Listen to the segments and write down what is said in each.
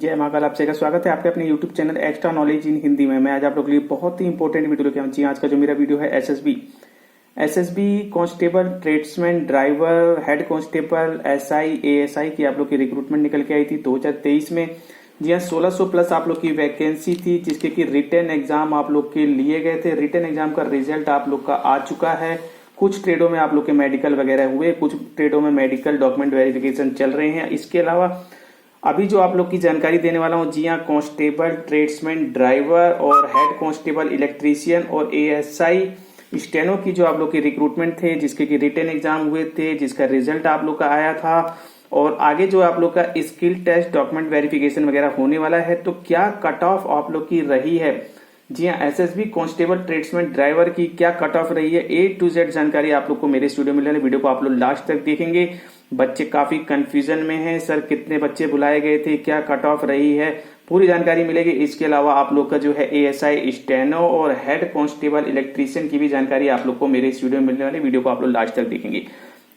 जय महाकाल। आप सभी का स्वागत है आपके अपने YouTube channel extra knowledge in Hindi में। मैं आज आप लोगों के लिए बहुत ही इंपॉर्टेंट वीडियो लेके आया हूं। जी आज का जो मेरा वीडियो है SSB constable, tradesman, driver, head constable, SI, ASI की आप लोग की रिक्रूटमेंट निकल के आई थी 2023 में। जी हाँ, 1600 प्लस आप लोग की वैकेंसी थी, जिसके की रिटन एग्जाम आप लोग के लिए गए थे। रिटन एग्जाम का रिजल्ट आप लोग का आ चुका है। कुछ ट्रेडों में आप लोग के मेडिकल वगैरह हुए, कुछ ट्रेडों में मेडिकल डॉक्यूमेंट वेरिफिकेशन चल रहे हैं। इसके अलावा अभी जो आप लोग की जानकारी देने वाला हूं, जी हाँ, कांस्टेबल, ट्रेड्समैन, ड्राइवर और हेड कांस्टेबल, इलेक्ट्रीशियन और एएसआई स्टेनो की जो आप लोग की रिक्रूटमेंट थे, जिसके की रिटन एग्जाम हुए थे, जिसका रिजल्ट आप लोग का आया था। और आगे जो आप लोग का स्किल टेस्ट, डॉक्यूमेंट वेरिफिकेशन वगैरह होने वाला है, तो क्या कट ऑफ आप लोग की रही है। जी हाँ, एसएसबी कांस्टेबल, ट्रेड्समैन, ड्राइवर की क्या कट ऑफ रही है, A to Z जानकारी आप लोग को मेरे स्टूडियो में मिलने। वीडियो को आप लोग लास्ट तक देखेंगे। बच्चे काफी कंफ्यूजन में हैं, सर कितने बच्चे बुलाए गए थे, क्या कट ऑफ रही है, पूरी जानकारी मिलेगी। इसके अलावा आप लोग का जो है एएसआई, स्टेनो और हेड कांस्टेबल, इलेक्ट्रीशियन की भी जानकारी आप लोग को मेरे स्टूडियो में मिलने वाली। वीडियो को आप लोग लास्ट तक देखेंगे।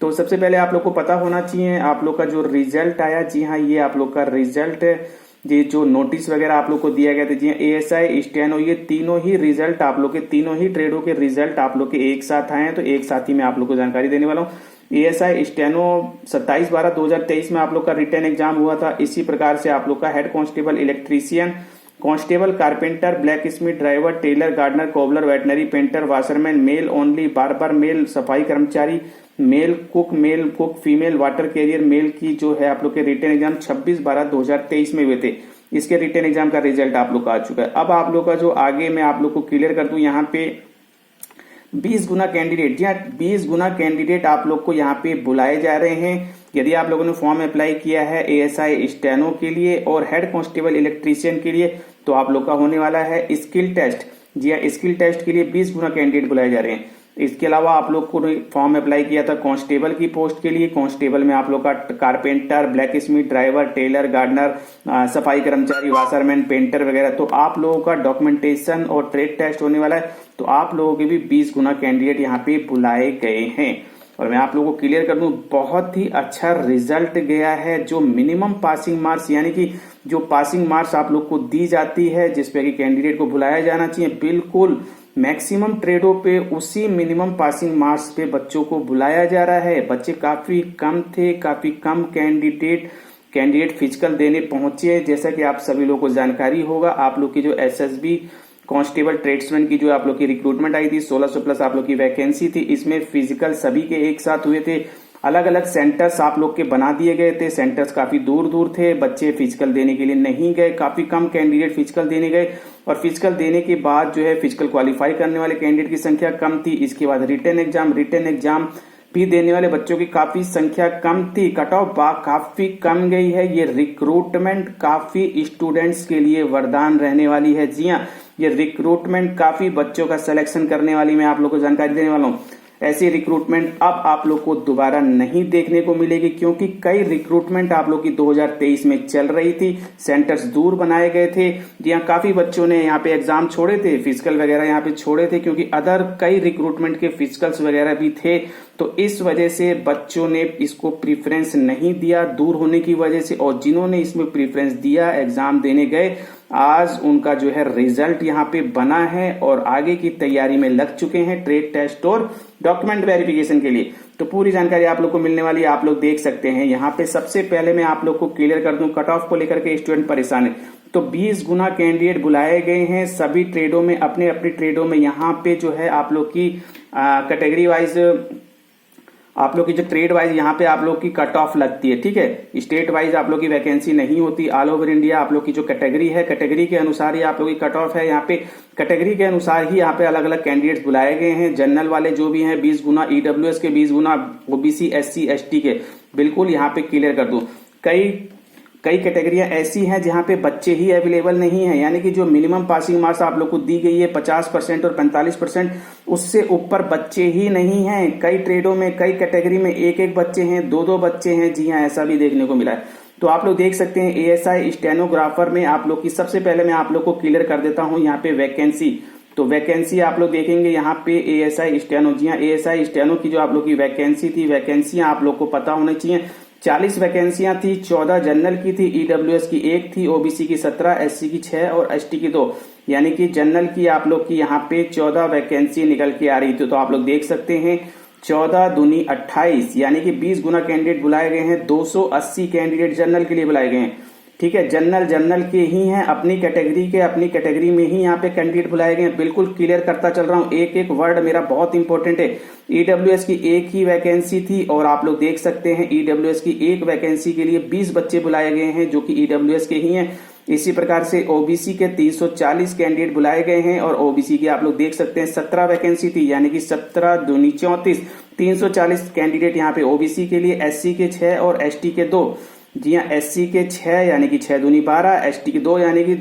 तो सबसे पहले आप लोग को पता होना चाहिए आप लोग का जो रिजल्ट आया। जी हाँ, ये आप लोग का रिजल्ट है। ये जो नोटिस वगैरह आप लोग को दिया गया था, जी एएसआई, स्टेनो, ये तीनों ही रिजल्ट आप लोग के, तीनों ही ट्रेडों के रिजल्ट आप लोग के एक साथ आए हैं। तो एक साथ ही मैं आप लोग को जानकारी देने वाला हूँ। एएसआई, स्टेनो 27/12/2023 में आप लोग का रिटन एग्जाम हुआ था। इसी प्रकार से आप लोग का head constable, electrician, constable, carpenter, blacksmith, driver, tailor, gardener, cobbler, veterinary, painter, washerman, male only, barber, male सफाई कर्मचारी, male cook, female water carrier, male की जो है आप लोग के रिटन एग्जाम 26/12/2023 में हुए थे। इसके रिटन एग्जाम का रिजल्ट आप लोग का आ चुका है। अब आप लोग का जो आगे मैं आप लोग को क्लियर कर दूं, यहाँ पे 20 गुना कैंडिडेट, जी हाँ, 20 गुना कैंडिडेट आप लोग को यहाँ पे बुलाए जा रहे हैं। यदि आप लोगों ने फॉर्म अप्लाई किया है एएसआई, स्टेनो के लिए और हेड कांस्टेबल, इलेक्ट्रीशियन के लिए, तो आप लोग का होने वाला है स्किल टेस्ट। जी हाँ, स्किल टेस्ट के लिए 20 गुना कैंडिडेट बुलाए जा रहे हैं। इसके अलावा आप लोग को फॉर्म अप्लाई किया था कांस्टेबल की पोस्ट के लिए। कांस्टेबल में आप लोग का carpenter, blacksmith, driver, tailor, gardener, सफाई कर्मचारी, वाशरमैन, पेंटर वगैरह। तो आप लोगों का डॉक्यूमेंटेशन और ट्रेड टेस्ट होने वाला है। तो आप लोगों के भी 20 गुना कैंडिडेट यहाँ पे बुलाए गए हैं। और मैं आप लोगों को क्लियर कर दूं, बहुत ही अच्छा रिजल्ट गया है। जो मिनिमम पासिंग मार्क्स, यानी कि जो पासिंग मार्क्स आप लोग को दी जाती है, जिसपे कि कैंडिडेट को बुलाया जाना चाहिए, बिल्कुल मैक्सिमम ट्रेडों पे उसी मिनिमम पासिंग मार्क्स पे बच्चों को बुलाया जा रहा है। बच्चे काफी कम थे, काफी कम कैंडिडेट फिजिकल देने पहुंचे। जैसा कि आप सभी लोगों को जानकारी होगा, आप लोग की जो एसएसबी कांस्टेबल, ट्रेड्समैन की जो आप लोग की रिक्रूटमेंट आई थी, 1600 प्लस आप लोग की वैकेंसी थी। इसमें फिजिकल सभी के एक साथ हुए थे। अलग अलग सेंटर्स आप लोग के बना दिए गए थे। सेंटर्स काफी दूर दूर थे, बच्चे फिजिकल देने के लिए नहीं गए। काफी कम कैंडिडेट फिजिकल देने गए और फिजिकल देने के बाद जो है फिजिकल क्वालिफाई करने वाले कैंडिडेट की संख्या कम थी। इसके बाद रिटन एग्जाम भी देने वाले बच्चों की काफी संख्या कम थी। कट ऑफ काफी कम गई है। ये रिक्रूटमेंट काफी स्टूडेंट्स के लिए वरदान रहने वाली है। जी हाँ, ये रिक्रूटमेंट काफी बच्चों का सिलेक्शन करने वाली, मैं आप लोग को जानकारी देने वाला हूँ। ऐसी रिक्रूटमेंट अब आप लोग को दोबारा नहीं देखने को मिलेगी, क्योंकि कई रिक्रूटमेंट आप लोग की 2023 में चल रही थी। सेंटर्स दूर बनाए गए थे। जी हाँ, काफी बच्चों ने यहाँ पे एग्जाम छोड़े थे, फिजिकल वगैरह यहाँ पे छोड़े थे, क्योंकि अदर कई रिक्रूटमेंट के फिजिकल्स वगैरह भी थे। तो इस वजह से बच्चों ने इसको प्रीफरेंस नहीं दिया, दूर होने की वजह से। और जिन्होंने इसमें प्रीफरेंस दिया, एग्जाम देने गए, आज उनका जो है रिजल्ट यहाँ पे बना है और आगे की तैयारी में लग चुके हैं ट्रेड टेस्ट और डॉक्यूमेंट वेरिफिकेशन के लिए। तो पूरी जानकारी आप लोग को मिलने वाली है, आप लोग देख सकते हैं यहाँ पे। सबसे पहले मैं आप लोग को क्लियर कर दूं, कट ऑफ को लेकर के स्टूडेंट परेशान है। तो 20 गुना कैंडिडेट बुलाए गए हैं सभी ट्रेडों में, अपने अपने ट्रेडों में। यहाँ पे जो है आप लोग की कैटेगरी वाइज, आप लोग की जो ट्रेड वाइज यहाँ पे आप लोग की कट ऑफ लगती है, ठीक है। स्टेट वाइज आप लोग की वैकेंसी नहीं होती। ऑल ओवर इंडिया आप लोग की जो कैटेगरी है, कैटेगरी के अनुसार ही आप लोग की कट ऑफ है। यहाँ पे कैटेगरी के अनुसार ही यहाँ पे अलग अलग कैंडिडेट्स बुलाए गए हैं। जनरल वाले जो भी हैं 20 गुना, ईडब्ल्यूएस के 20 गुना, ओबीसी, एससी, एसटी के, बिल्कुल यहाँ पे क्लियर कर दूं। कई कैटेगरियां ऐसी हैं जहां पे बच्चे ही अवेलेबल नहीं है, यानी कि जो मिनिमम पासिंग मार्क्स आप लोग को दी गई है 50% और 45%, उससे ऊपर बच्चे ही नहीं हैं। कई ट्रेडों में, कई कैटेगरी में एक एक बच्चे हैं, दो दो बच्चे हैं। जी हाँ, ऐसा भी देखने को मिला है। तो आप लोग देख सकते हैं एएसआई, स्टेनोग्राफर में आप लोग की, सबसे पहले मैं आप लोग को क्लियर कर देता हूं यहाँ पे वैकेंसी। तो वैकेंसी आप लोग देखेंगे यहाँ पे एएसआई, स्टेनो। जी हाँ, एएसआई, स्टेनो की जो आप लोग की वैकेंसी थी, वैकेंसियां आप लोग को पता होनी चाहिए। 40 वैकेंसियां थी, 14 जनरल की थी, ईडब्ल्यूएस की 1 थी, ओबीसी की 17, एससी की 6 और एसटी की 2। यानी कि जनरल की आप लोग की यहाँ पे 14 वैकेंसी निकल के आ रही थी। तो आप लोग देख सकते हैं 14 दूनी 28, यानी कि 20 गुना कैंडिडेट बुलाए गए हैं। 280 कैंडिडेट जनरल के लिए बुलाए गए हैं। ठीक है, जनरल के ही हैं, अपनी कैटेगरी में ही यहाँ पे कैंडिडेट बुलाए गए हैं। बिल्कुल क्लियर करता चल रहा हूँ, एक एक वर्ड मेरा बहुत इंपॉर्टेंट है। ईडब्ल्यूएस की एक ही वैकेंसी थी और आप लोग देख सकते हैं ईडब्ल्यूएस की एक वैकेंसी के लिए 20 बच्चे बुलाए गए हैं जो कि ईडब्ल्यूएस के ही हैं। इसी प्रकार से ओबीसी के 340 कैंडिडेट बुलाए गए हैं और ओबीसी की आप लोग देख सकते हैं 17 वैकेंसी थी, यानी कि 17 दूनी 34, 340 कैंडिडेट यहाँ पे ओबीसी के लिए, एससी के 6 और एसटी के 2। जी हाँ, एससी के 6 यानी कि 6 दूनी 12, एसटी के 2 यानी कि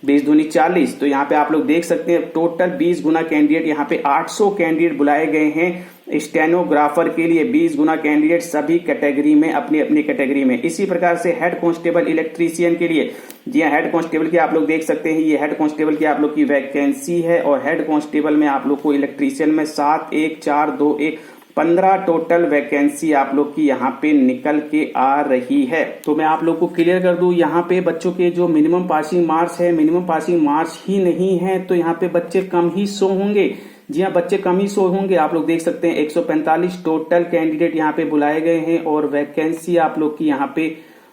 20 दूनी 40। तो यहाँ पे आप लोग देख सकते हैं टोटल 20 गुना कैंडिडेट, यहाँ पे 800 कैंडिडेट बुलाए गए हैं स्टेनोग्राफर के लिए। 20 गुना कैंडिडेट सभी कैटेगरी में, अपनी अपनी कैटेगरी में। इसी प्रकार से हेड कांस्टेबल इलेक्ट्रीशियन के लिए, जी हाँ, हेड कांस्टेबल की आप लोग देख सकते हैं, ये हेड कांस्टेबल की आप लोग की वैकेंसी है और हेड कांस्टेबल में आप लोग को इलेक्ट्रीशियन में 7, 1, 4, 2, 1, 15 टोटल वैकेंसी आप लोग की यहाँ पे निकल के आ रही है। तो मैं आप लोग को क्लियर कर दूं, यहाँ पे बच्चों के जो मिनिमम पासिंग मार्क्स है, मिनिमम पासिंग मार्क्स ही नहीं है, तो यहाँ पे बच्चे कम ही शो होंगे। जी हाँ, बच्चे कम ही शो होंगे। आप लोग देख सकते हैं 145 टोटल कैंडिडेट यहाँ पे बुलाए गए हैं और वैकेंसी आप लोग की यहाँ पे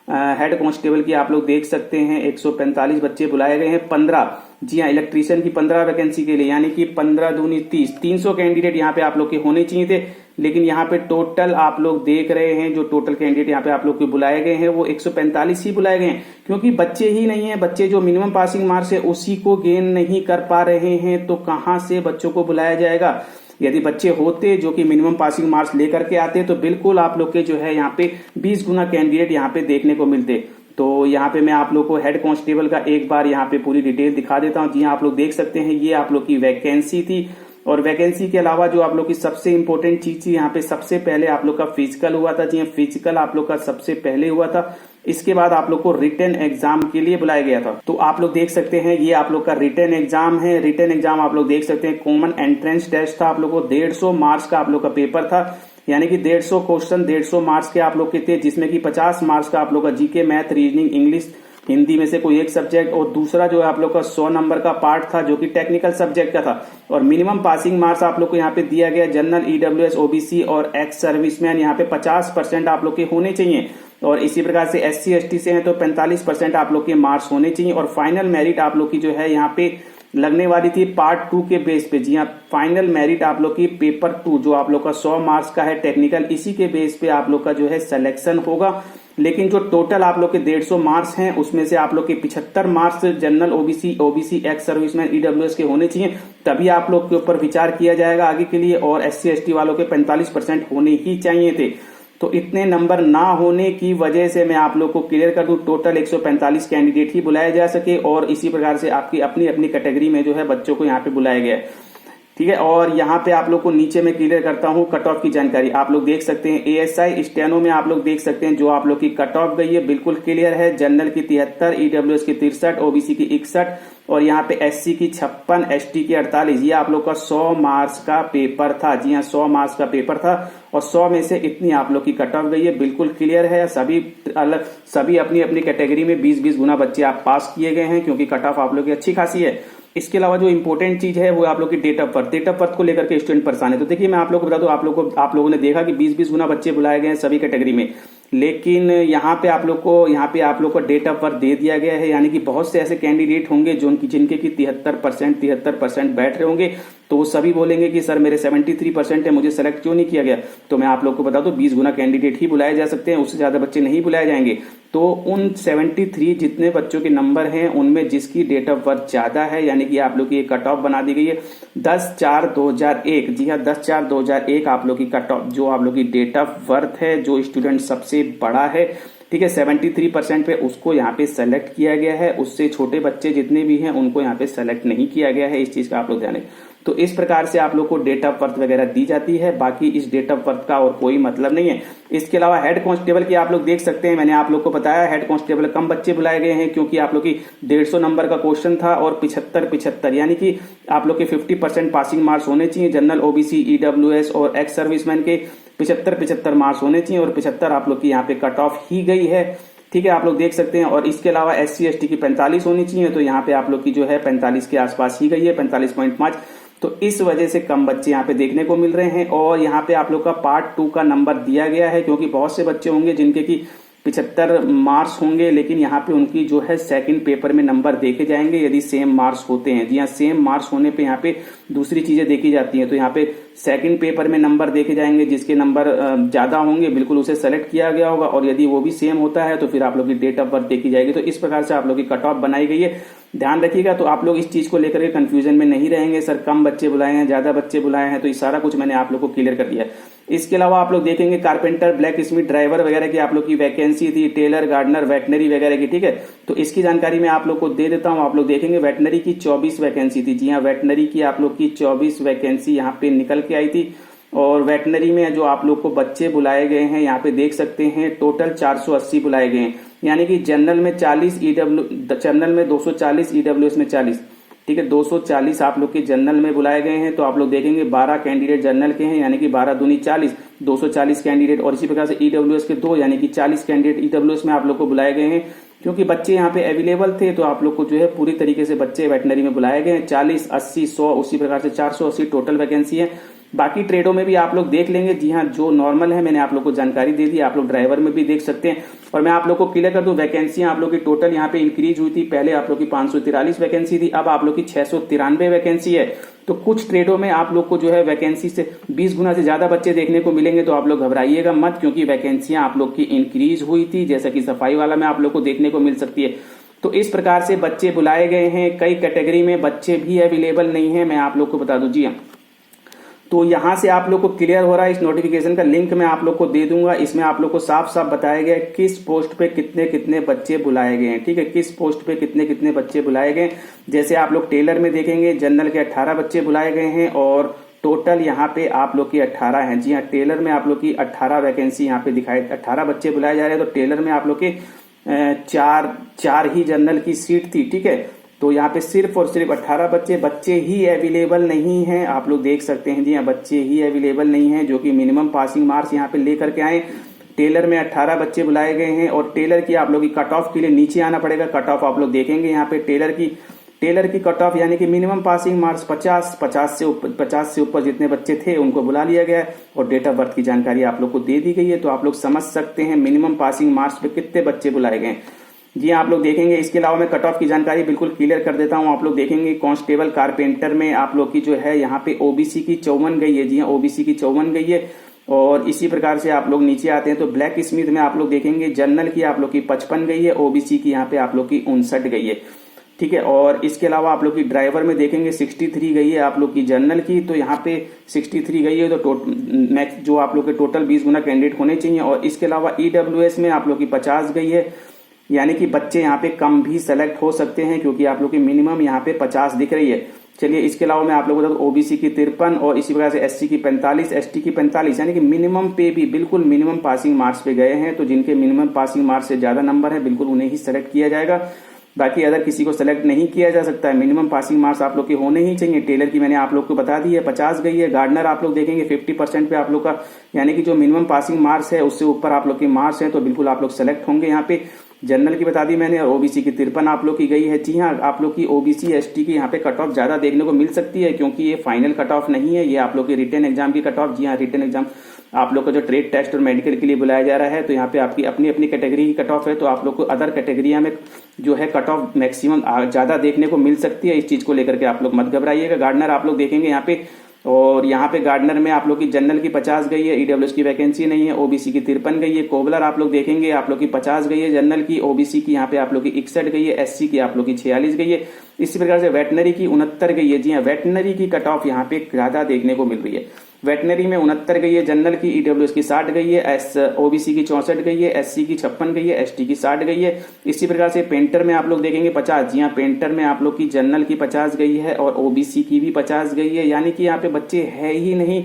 हेड कांस्टेबल की आप लोग देख सकते हैं 145 बच्चे बुलाए गए हैं। 15, जी हाँ, इलेक्ट्रीशियन की 15 वैकेंसी के लिए, यानी कि 15 दूनी 30, 300 कैंडिडेट यहाँ पे आप लोग के होने चाहिए थे। लेकिन यहाँ पे टोटल आप लोग देख रहे हैं जो टोटल कैंडिडेट यहाँ पे आप लोग के बुलाए गए हैं वो 145 ही बुलाए गए हैं, क्योंकि बच्चे ही नहीं है। बच्चे जो मिनिमम पासिंग मार्क्स है उसी को गेन नहीं कर पा रहे हैं, तो कहां से बच्चों को बुलाया जाएगा। यदि बच्चे होते जो कि मिनिमम पासिंग मार्क्स लेकर के आते तो बिल्कुल आप लोग के जो है यहाँ पे 20 गुना कैंडिडेट यहाँ पे देखने को मिलते। तो यहाँ पे मैं आप लोग को हेड कांस्टेबल का एक बार यहाँ पे पूरी डिटेल दिखा देता हूँ। जी हाँ, आप लोग देख सकते हैं ये आप लोग की वैकेंसी थी और वैकेंसी के अलावा जो आप लोग की सबसे इंपॉर्टेंट चीज थी, यहाँ पे सबसे पहले आप लोग का फिजिकल हुआ था। जी हाँ, फिजिकल आप लोग का सबसे पहले हुआ था। इसके बाद आप लोग को रिटन एग्जाम के लिए बुलाया गया था। तो आप लोग देख सकते हैं ये आप लोग का रिटन एग्जाम है। रिटन एग्जाम आप लोग देख सकते हैं कॉमन एंट्रेंस टेस्ट था। आप लोग को 150 मार्क्स का आप लोग का पेपर था, यानी कि 150 क्वेश्चन 150 मार्क्स के आप लोग के थे, जिसमें कि 50 मार्क्स का आप लोग का GK, math, reasoning, English, Hindi में से कोई एक सब्जेक्ट, और दूसरा जो है आप लोग का 100 नंबर का पार्ट था जो कि टेक्निकल सब्जेक्ट का था। और मिनिमम पासिंग मार्क्स आप लोग को यहाँ पे दिया गया जनरल, ईडब्ल्यूएस, ओबीसी और एक्स सर्विसमैन, यहाँ पे 50% आप लोग के होने चाहिए। और इसी प्रकार से एससी एसटी से हैं तो 45% आप लोग के मार्क्स होने चाहिए। और फाइनल मेरिट आप लोग की जो है यहाँ पे लगने वाली थी पार्ट 2 के बेस पे। जी हाँ, फाइनल मेरिट आप लोग की पेपर 2 जो आप लोग का 100 मार्क्स का है टेक्निकल, इसी के बेस पे आप लोग का जो है सिलेक्शन होगा। लेकिन जो टोटल आप लोग के 150 मार्क्स हैं उसमें से आप लोग के 75 marks general, OBC, ex serviceman, EWS के होने चाहिए, तभी आप लोग के ऊपर विचार किया जाएगा आगे के लिए। और एससी एसटी वालों के 45% होने ही चाहिए थे। तो इतने नंबर ना होने की वजह से मैं आप लोग को क्लियर कर दूं, टोटल 145 कैंडिडेट ही बुलाए जा सके और इसी प्रकार से आपकी अपनी अपनी कैटेगरी में जो है बच्चों को यहाँ पे बुलाया गया है। ठीक है, और यहाँ पे आप लोग को नीचे में क्लियर करता हूँ कट ऑफ की जानकारी। आप लोग देख सकते हैं एएसआई स्टेनो में आप लोग देख सकते हैं जो आप लोग की कट ऑफ गई है बिल्कुल क्लियर है। जनरल की 73, ईडब्ल्यूएस की 63, ओबीसी की 61 और यहाँ पे एससी की 56, एसटी की 48। ये आप लोग का 100 मार्क्स का पेपर था। जी हाँ, 100 मार्क्स का पेपर था और 100 में से इतनी आप लोग की कट ऑफ गई है, बिल्कुल क्लियर है। सभी अपनी अपनी कैटेगरी में 20-20 गुना बच्चे आप पास किए गए हैं, क्योंकि कट ऑफ आप लोग की अच्छी खासी है। इसके अलावा जो इंपॉर्टेंट चीज है वो आप लोग की डेट ऑफ बर्थ को लेकर के स्टूडेंट परेशान है। तो देखिए मैं आप लोग को बता दूं, आप लोगों ने देखा कि 20-20 गुना बच्चे बुलाए गए हैं सभी कैटेगरी में, लेकिन यहाँ पे आप लोग को डेट ऑफ बर्थ दे दिया गया है। यानी कि बहुत से ऐसे कैंडिडेट होंगे जिनके की 73% बैठ रहे होंगे, तो वो सभी बोलेंगे कि सर मेरे 73% है, मुझे सेलेक्ट क्यों नहीं किया गया। तो मैं आप लोग को बता दूं 20 गुना कैंडिडेट ही बुलाए जा सकते हैं, उससे ज्यादा बच्चे नहीं बुलाए जाएंगे। तो उन 73 जितने बच्चों के नंबर हैं उनमें जिसकी डेट ऑफ बर्थ ज्यादा है, यानी कि आप लोग की कट ऑफ बना दी गई है 10/4/2001। जी हाँ, 10/4/2001 आप लोग की कट ऑफ, जो आप लोग की डेट ऑफ बर्थ है, जो स्टूडेंट सबसे बड़ा है, ठीक है, 73% पे उसको यहाँ पे सेलेक्ट किया गया है। उससे छोटे बच्चे जितने भी हैं उनको यहाँ पे सेलेक्ट नहीं किया गया है। इस चीज का आप लोग ध्यान रखें। तो इस प्रकार से आप लोग को डेट ऑफ बर्थ वगैरह दी जाती है, बाकी इस डेट ऑफ बर्थ का और कोई मतलब नहीं है। इसके अलावा हेड कांस्टेबल की आप लोग देख सकते हैं, मैंने आप लोग को बताया हेड कांस्टेबल कम बच्चे बुलाए गए हैं क्योंकि आप लोग की 150 नंबर का क्वेश्चन था और 75 यानी कि आप लोग के 50% पासिंग मार्क्स होने चाहिए जनरल, ओबीसी, ईडब्ल्यूएस और एक्स सर्विसमैन के। 75 मार्क्स होने चाहिए और 75 आप लोग की यहाँ पे कट ऑफ ही गई है। ठीक है, आप लोग देख सकते हैं। और इसके अलावा SC ST की 45 होनी चाहिए, तो यहाँ पे आप लोग की जो है 45 के आसपास ही गई है, 45.5। तो इस वजह से कम बच्चे यहाँ पे देखने को मिल रहे हैं। और यहाँ पे आप लोग का पार्ट 2 का नंबर दिया गया है, क्योंकि बहुत से बच्चे होंगे जिनके की 75 मार्क्स होंगे, लेकिन यहाँ पे उनकी जो है सेकंड पेपर में नंबर देखे जाएंगे यदि सेम मार्क्स होते हैं। जी हाँ, सेम मार्क्स होने पे यहाँ पे दूसरी चीजें देखी जाती हैं। तो यहाँ पे सेकंड पेपर में नंबर देखे जाएंगे, जिसके नंबर ज्यादा होंगे बिल्कुल उसे सेलेक्ट किया गया होगा, और यदि वो भी सेम होता है तो फिर आप लोग की डेट ऑफ बर्थ देखी जाएगी। तो इस प्रकार से आप लोग की कट ऑफ बनाई गई है, ध्यान रखिएगा। तो आप लोग इस चीज को लेकर के कंफ्यूजन में नहीं रहेंगे, सर कम बच्चे बुलाए हैं, ज्यादा बच्चे बुलाए हैं, तो ये सारा कुछ मैंने आप लोग को क्लियर कर दिया है। इसके अलावा आप लोग देखेंगे कारपेंटर, ब्लैक स्मिथ, ड्राइवर वगैरह की आप लोग की वैकेंसी थी, टेलर, गार्डनर, वेटनरी वगैरह की। ठीक है, तो इसकी जानकारी मैं आप लोग को दे देता हूं। आप लोग देखेंगे वेटनरी की 24 वैकेंसी थी। जी हाँ, वेटनरी की आप लोग की 24 वैकेंसी यहाँ पे निकल के आई थी। और वेटनरी में जो आप लोग को बच्चे बुलाए गए हैं यहाँ पे देख सकते हैं, टोटल 480 बुलाए गए हैं। यानी कि जनरल में 40 जनरल में 240, ईडब्ल्यूएस में 40। ठीक है, 240 आप लोग के जनरल में बुलाए गए हैं। तो आप लोग देखेंगे 12 कैंडिडेट जनरल के हैं, यानी कि 12 दूनी 40, 240 कैंडिडेट। और इसी प्रकार से ईडब्ल्यूएस के 2, यानी कि 40 कैंडिडेट ईडब्ल्यूएस में आप लोग को बुलाए गए हैं। क्योंकि बच्चे यहाँ पे अवेलेबल थे, तो आप लोग को जो है पूरी तरीके से बच्चे वेटनरी में बुलाए गए हैं। 40, 80, 100, उसी प्रकार से 480 टोटल वैकेंसी है। बाकी ट्रेडों में भी आप लोग देख लेंगे। जी हाँ, जो नॉर्मल है मैंने आप लोग को जानकारी दे दी, आप लोग ड्राइवर में भी देख सकते हैं। और मैं आप लोग को क्लियर कर दूं, वैकेंसियां आप लोग की टोटल यहाँ पे इंक्रीज हुई थी। पहले आप लोग की 543 वैकेंसी थी, अब आप लोग की 693 वैकेंसी है। तो कुछ ट्रेडों में आप लोग को जो है वैकेंसी से 20 गुना से ज्यादा बच्चे देखने को मिलेंगे, तो आप लोग घबराइएगा मत, क्योंकि वैकेंसियां आप लोग की इंक्रीज हुई थी, जैसा कि सफाई वाला में आप लोग को देखने को मिल सकती है। तो इस प्रकार से बच्चे बुलाए गए हैं। कई कैटेगरी में बच्चे भी अवेलेबल नहीं है, मैं आप लोग को बता दूं। जी हाँ, तो यहां से आप लोग को क्लियर हो रहा है। इस नोटिफिकेशन का लिंक मैं आप लोग को दे दूंगा। इसमें आप लोग को साफ साफ बताया गया है किस पोस्ट पे कितने कितने बच्चे बुलाए गए हैं। ठीक है, किस पोस्ट पे कितने कितने बच्चे बुलाए गए। जैसे आप लोग टेलर में देखेंगे, जनरल के 18 बच्चे बुलाए गए हैं, और टोटल यहाँ पे आप लोग की 18 है। जी हाँ, टेलर में आप लोग की 18 वैकेंसी यहाँ पे दिखाई, 18 बच्चे बुलाए जा रहे हैं। तो टेलर में आप लोग के चार ही जनरल की सीट थी। ठीक है, तो यहाँ पे सिर्फ और सिर्फ 18 बच्चे ही अवेलेबल नहीं हैं। आप लोग देख सकते हैं। जी हाँ, बच्चे ही अवेलेबल नहीं हैं, जो कि मिनिमम पासिंग मार्क्स यहाँ पे लेकर के आए। टेलर में 18 बच्चे बुलाए गए हैं, और टेलर की आप लोग की कट ऑफ के लिए नीचे आना पड़ेगा। कट ऑफ आप लोग देखेंगे यहाँ पे टेलर की कट ऑफ, यानी कि मिनिमम पासिंग मार्क्स 50 से ऊपर जितने बच्चे थे उनको बुला लिया गया है। और डेट ऑफ बर्थ की जानकारी आप लोग को दे दी गई है। तो आप लोग समझ सकते हैं मिनिमम पासिंग मार्क्स पे कितने बच्चे बुलाए गए। जी आप लोग देखेंगे। इसके अलावा मैं कट ऑफ की जानकारी बिल्कुल क्लियर कर देता हूं। आप लोग देखेंगे कांस्टेबल कारपेंटर में आप लोग की जो है यहाँ पे ओबीसी की 54 गई है। जी हाँ, ओबीसी की 54 गई है। और इसी प्रकार से आप लोग नीचे आते हैं तो ब्लैक स्मिथ में आप लोग देखेंगे जनरल की आप लोग की 55 गई है, ओबीसी की यहाँ पे आप लोग की 59 गई है। ठीक है, और इसके अलावा आप लोग की ड्राइवर में देखेंगे 63 गई है आप लोग की जनरल की, तो यहाँ पे 63 गई है। तो मैक्स जो आप लोग के टोटल 20 गुना कैंडिडेट होने चाहिए। और इसके अलावा ईडब्ल्यूएस में आप लोग की 50 गई है, यानी कि बच्चे यहाँ पे कम भी सेलेक्ट हो सकते हैं, क्योंकि आप लोग की मिनिमम यहाँ पे 50 दिख रही है। चलिए, इसके अलावा मैं आप लोगों को बता दूं ओबीसी की 53 और इसी प्रकार से एससी की 45, एसटी की 45, यानी कि मिनिमम पे भी बिल्कुल मिनिमम पासिंग मार्क्स पे गए हैं। तो जिनके मिनिमम पासिंग मार्क्स से ज्यादा नंबर है बिल्कुल उन्हें ही सेलेक्ट किया जाएगा। बाकी अगर किसी को सेलेक्ट नहीं किया जा सकता है, मिनिमम पासिंग मार्क्स आप लोग के होने ही चाहिए। टेलर की मैंने आप लोग को बता दी है 50 गई है। गार्डनर आप लोग देखेंगे 50% पे आप लोग का, यानी कि जो मिनिमम पासिंग मार्क्स है उससे ऊपर आप लोग के मार्क्स है, तो बिल्कुल आप लोग सेलेक्ट होंगे यहाँ पे। जनरल की बता दी मैंने, और ओबीसी की 53 आप लोग की गई है। जी हाँ, आप लोग की ओबीसी एसटी की यहाँ पे कट ऑफ ज्यादा देखने को मिल सकती है, क्योंकि ये फाइनल कट ऑफ नहीं है, ये आप लोग की रिटन एग्जाम की कट ऑफ। जी हाँ, रिटन एग्जाम आप लोग का जो ट्रेड टेस्ट और मेडिकल के लिए बुलाया जा रहा है, तो यहाँ पे आपकी अपनी अपनी कैटेगरी की कट ऑफ है। तो आप लोग को अदर कैटेगरिया में जो है कट ऑफ मैक्सिमम ज्यादा देखने को मिल सकती है। इस चीज को लेकर के आप लोग मत घबराइएगा। गार्डनर आप लोग देखेंगे यहाँ पे, और यहाँ पे गार्डनर में आप लोग की जनरल की 50 गई है, ईडब्ल्यूएस की वैकेंसी नहीं है, ओबीसी की 53 गई है। कोबलर आप लोग देखेंगे आप लोग की 50 गई है जनरल की, ओबीसी की यहाँ पे आप लोग की 61 गई है, एससी की आप लोग की 46 गई है। इसी प्रकार से वेटनरी की 69 गई है। जी हाँ, वेटनरी की कट ऑफ यहाँ पे ज्यादा देखने को मिल रही है। वेटनरी में 69 गई है जनरल की, ईडब्ल्यूएस की 60 गई है, ओबीसी की 64 गई है, एससी की 56 गई है, एसटी की 60 गई है। इसी प्रकार से पेंटर में आप लोग देखेंगे 50। जी हाँ, पेंटर में आप लोग की जनरल की 50 गई है और ओबीसी की भी 50 गई है, यानी कि यहाँ पे बच्चे है ही नहीं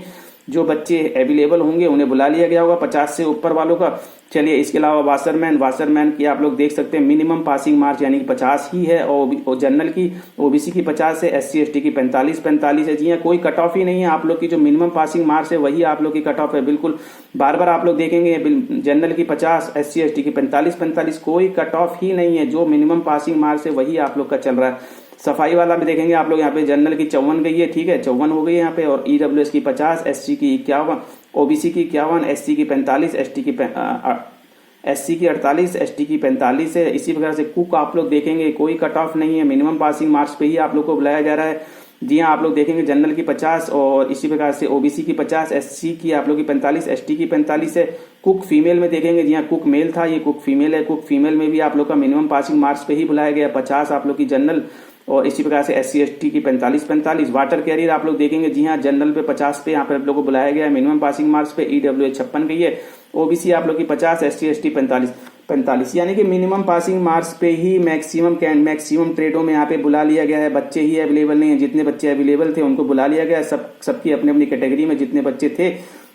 जो बच्चे अवेलेबल होंगे उन्हें बुला लिया गया होगा 50 से ऊपर वालों का। चलिए, इसके अलावा वाशरमैन की आप लोग देख सकते हैं मिनिमम पासिंग मार्क्स यानी कि 50 ही है, और जनरल की ओबीसी की 50 है, SC ST की 45 है। जी हाँ, कोई कट ऑफ ही नहीं है, आप लोग की जो मिनिमम पासिंग मार्क्स है वही आप लोग की कट ऑफ है। बिल्कुल बार बार आप लोग देखेंगे जनरल की 50, SC ST की 45, कोई कट ऑफ ही नहीं है, जो मिनिमम पासिंग मार्क्स है वही आप लोग का चल रहा है। सफाई वाला में देखेंगे आप लोग यहाँ पे जनरल की 54 गई है, ठीक है, 54 हो गई है यहाँ पे, और EWS की 50, SC की 51, OBC की 51, SC की 45, SC की 48, ST की 45 है। इसी प्रकार से कुक आप लोग देखेंगे कोई कट ऑफ नहीं है, मिनिमम पासिंग मार्क्स पे ही आप लोग को बुलाया जा रहा है। जी हाँ, आप लोग देखेंगे जनरल की 50 और इसी प्रकार से OBC की 50, SC की आप लोग की 45, ST की 45 है। कुक फीमेल में देखेंगे, जी हाँ, कुक मेल था, ये कुक फीमेल है। कुक फीमेल में भी आप लोग का मिनिमम पासिंग मार्क्स पे ही बुलाया गया, 50 आप लोग की जनरल, और इसी प्रकार से SC ST की 45। वाटर कैरियर आप लोग देखेंगे, जी हाँ, जनरल पे 50 पे यहाँ पे आप लोग को बुलाया गया है मिनिमम पासिंग मार्क्स पे। EWS 56 गई है, OBC आप लोग की 50, SC ST 45, यानी कि मिनिमम पासिंग मार्क्स पे ही मैक्सिमम ट्रेडों में यहाँ पे बुला लिया गया है। बच्चे ही अवेलेबल नहीं है, जितने बच्चे अवेलेबल थे उनको बुला लिया गया। सबकी अपनी अपनी कैटेगरी में जितने बच्चे थे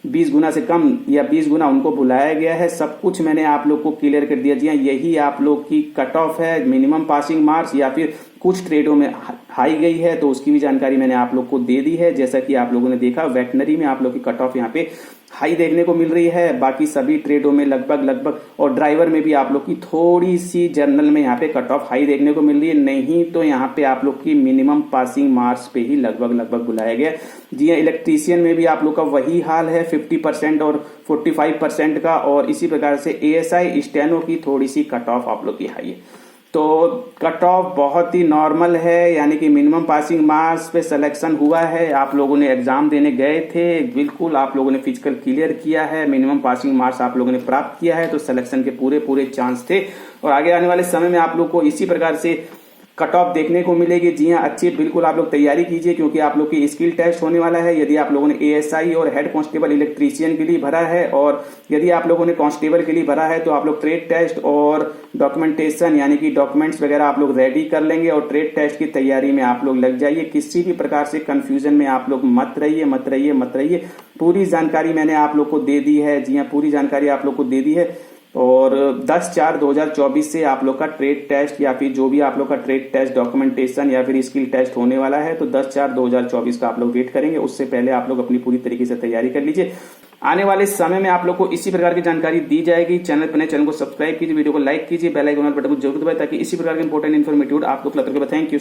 20 गुना से कम या 20 गुना उनको बुलाया गया है। सब कुछ मैंने आप लोग को क्लियर कर दिया। जी हाँ, यही आप लोग की कट ऑफ है, मिनिमम पासिंग मार्क्स या फिर कुछ ट्रेडों में हाई गई है तो उसकी भी जानकारी मैंने आप लोग को दे दी है। जैसा कि आप लोगों ने देखा, वेटनरी में आप लोग की कट ऑफ यहाँ पे हाई देखने को मिल रही है, बाकी सभी ट्रेडों में लगभग, और ड्राइवर में भी आप लोग की थोड़ी सी जनरल में यहाँ पे कट ऑफ हाई देखने को मिल रही है। नहीं तो यहाँ पे आप लोग की मिनिमम पासिंग मार्क्स पे ही लगभग बुलाया गया। जी हाँ, इलेक्ट्रीशियन में भी आप लोग का वही हाल है, 50% और 45% का, और इसी प्रकार से ASI स्टेनो की थोड़ी सी कट ऑफ आप लोग की हाई है। तो कट ऑफ बहुत ही नॉर्मल है, यानी कि मिनिमम पासिंग मार्क्स पे सिलेक्शन हुआ है। आप लोगों ने एग्जाम देने गए थे, बिल्कुल आप लोगों ने फिजिकल क्लियर किया है, मिनिमम पासिंग मार्क्स आप लोगों ने प्राप्त किया है, तो सिलेक्शन के पूरे चांस थे। और आगे आने वाले समय में आप लोग को इसी प्रकार से कट ऑफ देखने को मिलेगी। जी हाँ, अच्छी बिल्कुल आप लोग तैयारी कीजिए, क्योंकि आप लोग की स्किल टेस्ट होने वाला है। यदि आप लोगों ने ASI और हेड कांस्टेबल इलेक्ट्रीशियन के लिए भरा है, और यदि आप लोगों ने कांस्टेबल के लिए भरा है, तो आप लोग ट्रेड टेस्ट और डॉक्यूमेंटेशन यानी कि डॉक्यूमेंट्स वगैरह आप लोग रेडी कर लेंगे, और ट्रेड टेस्ट की तैयारी में आप लोग लग जाइए। किसी भी प्रकार से कंफ्यूजन में आप लोग मत रहिए। पूरी जानकारी मैंने आप लोग को दे दी है। जी हाँ, पूरी जानकारी आप लोग को दे दी है। और 10/4/2024 से आप लोग का ट्रेड टेस्ट या फिर जो भी आप लोग का ट्रेड टेस्ट, डॉक्यूमेंटेशन या फिर स्किल टेस्ट होने वाला है, तो 10/4/2024 का आप लोग वेट करेंगे। उससे पहले आप लोग अपनी पूरी तरीके से तैयारी कर लीजिए। आने वाले समय में आप लोग को इसी प्रकार की जानकारी दी जाएगी। चैनल पर नए, चैनल को सब्सक्राइब कीजिए, वीडियो को लाइक कीजिए, बेल आइकन बटन को जरूर दबाएं, ताकि इसी प्रकार के इंपॉर्टेंट इन्फॉर्मेटिव आप लोग थैंक यू।